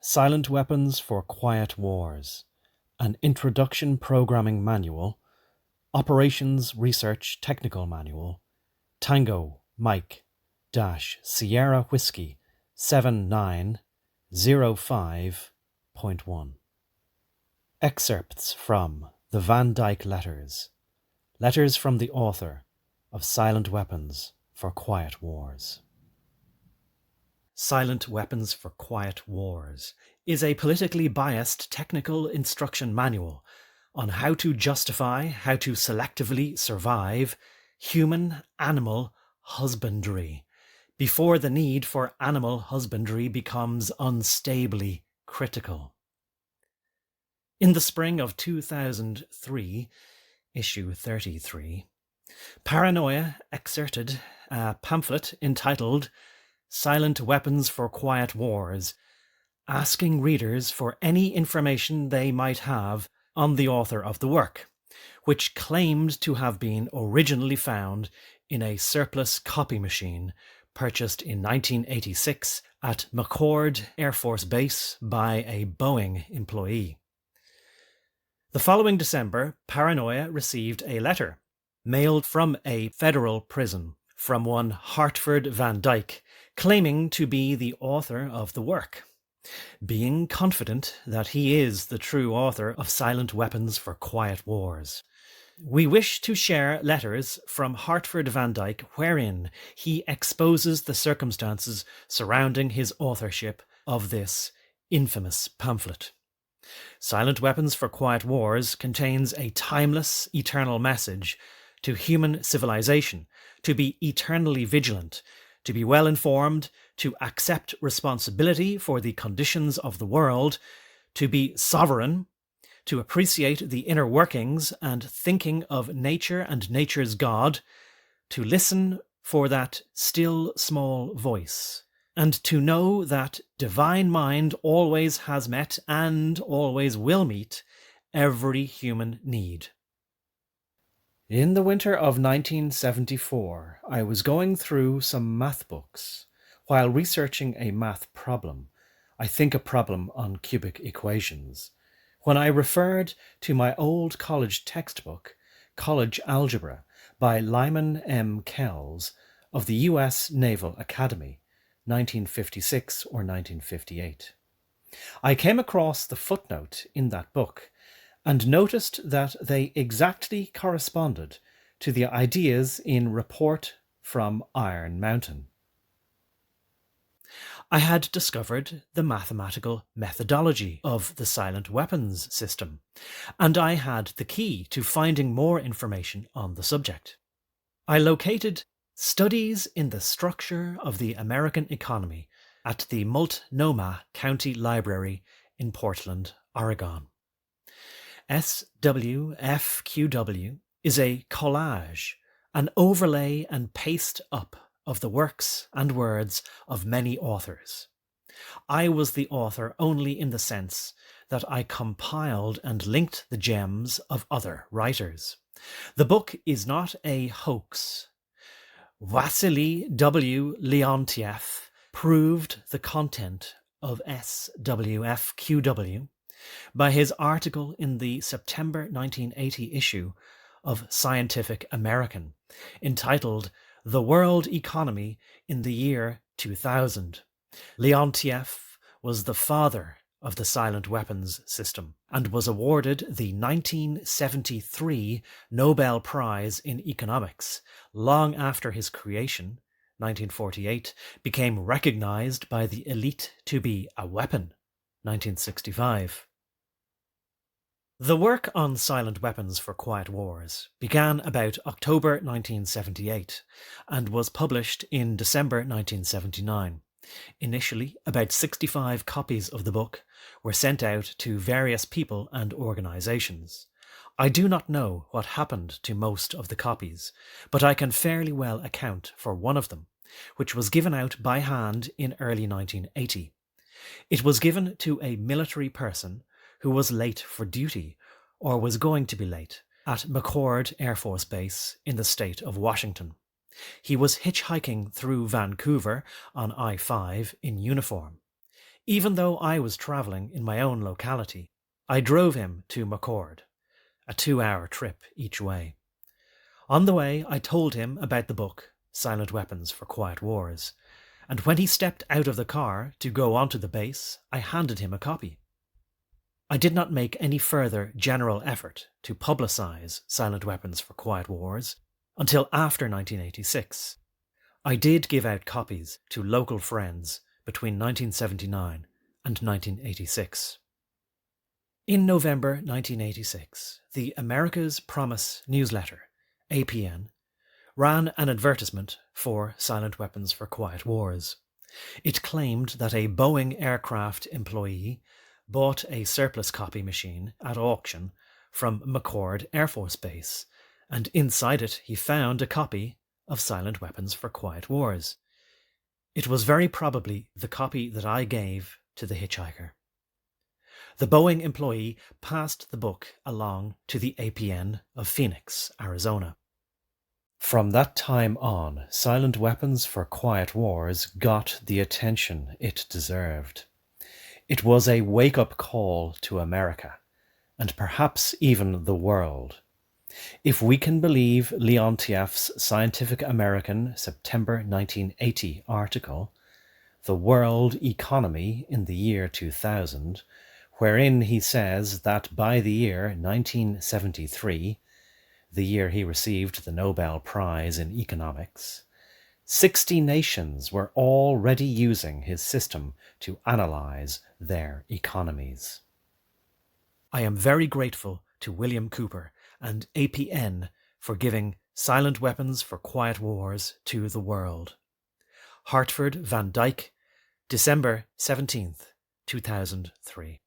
Silent Weapons for Quiet Wars, an Introduction Programming Manual, Operations Research Technical Manual, Tango Mike Sierra Whiskey 7905.1. Excerpts from the Van Dyke Letters. Letters from the author of Silent Weapons for Quiet Wars. Silent Weapons for Quiet Wars is a politically biased technical instruction manual on how to justify, how to selectively survive human-animal husbandry before the need for animal husbandry becomes unstably critical. In the spring of 2003, issue 33, Paranoia excerpted a pamphlet entitled Silent Weapons for Quiet Wars, asking readers for any information they might have on the author of the work, which claimed to have been originally found in a surplus copy machine purchased in 1986 at McChord Air Force Base by a Boeing employee. The following December, Paranoia received a letter mailed from a federal prison from one Hartford Van Dyke, claiming to be the author of the work. Being confident that he is the true author of Silent Weapons for Quiet Wars, we wish to share letters from Hartford Van Dyke wherein he exposes the circumstances surrounding his authorship of this infamous pamphlet. Silent Weapons for Quiet Wars contains a timeless, eternal message to human civilization to be eternally vigilant, to be well informed, to accept responsibility for the conditions of the world, to be sovereign, to appreciate the inner workings and thinking of nature and nature's God, to listen for that still small voice, and to know that divine mind always has met and always will meet every human need. In the winter of 1974, I was going through some math books while researching a math problem, I think a problem on cubic equations, when I referred to my old college textbook, College Algebra, by Lyman M. Kells of the U.S. Naval Academy, 1956 or 1958. I came across the footnote in that book and noticed that they exactly corresponded to the ideas in Report from Iron Mountain. I had discovered the mathematical methodology of the silent weapons system, and I had the key to finding more information on the subject. I located Studies in the Structure of the American Economy at the Multnomah County Library in Portland, Oregon. SWFQW is a collage, an overlay and paste up of the works and words of many authors. I was the author only in the sense that I compiled and linked the gems of other writers. The book is not a hoax. Vasily W. Leontiev proved the content of SWFQW by his article in the September 1980 issue of Scientific American, entitled The World Economy in the Year 2000. Leontiev was the father of the silent weapons system and was awarded the 1973 Nobel Prize in Economics long after his creation, 1948, became recognized by the elite to be a weapon, 1965. The work on Silent Weapons for Quiet Wars began about October 1978 and was published in December 1979. Initially, about 65 copies of the book were sent out to various people and organizations. I do not know what happened to most of the copies, but I can fairly well account for one of them, which was given out by hand in early 1980. It was given to a military person who was late for duty, or was going to be late, at McChord Air Force Base in the state of Washington. He was hitchhiking through Vancouver on I-5 in uniform. Even though I was travelling in my own locality, I drove him to McCord, a 2-hour trip each way. On the way, I told him about the book, Silent Weapons for Quiet Wars, and when he stepped out of the car to go onto the base, I handed him a copy. I did not make any further general effort to publicise Silent Weapons for Quiet Wars until after 1986. I did give out copies to local friends between 1979 and 1986. In November 1986, the America's Promise newsletter, APN, ran an advertisement for Silent Weapons for Quiet Wars. It claimed that a Boeing aircraft employee bought a surplus copy machine at auction from McCord Air Force Base, and inside it he found a copy of Silent Weapons for Quiet Wars. It was very probably the copy that I gave to the hitchhiker. The Boeing employee passed the book along to the APN of Phoenix, Arizona. From that time on, Silent Weapons for Quiet Wars got the attention it deserved. It was a wake-up call to America, and perhaps even the world. If we can believe Leontief's Scientific American September 1980 article, The World Economy in the Year 2000, wherein he says that by the year 1973, the year he received the Nobel Prize in Economics, 60 nations were already using his system to analyse their economies. I am very grateful to William Cooper and APN for giving Silent Weapons for Quiet Wars to the world. Hartford Van Dyke, December 17th, 2003.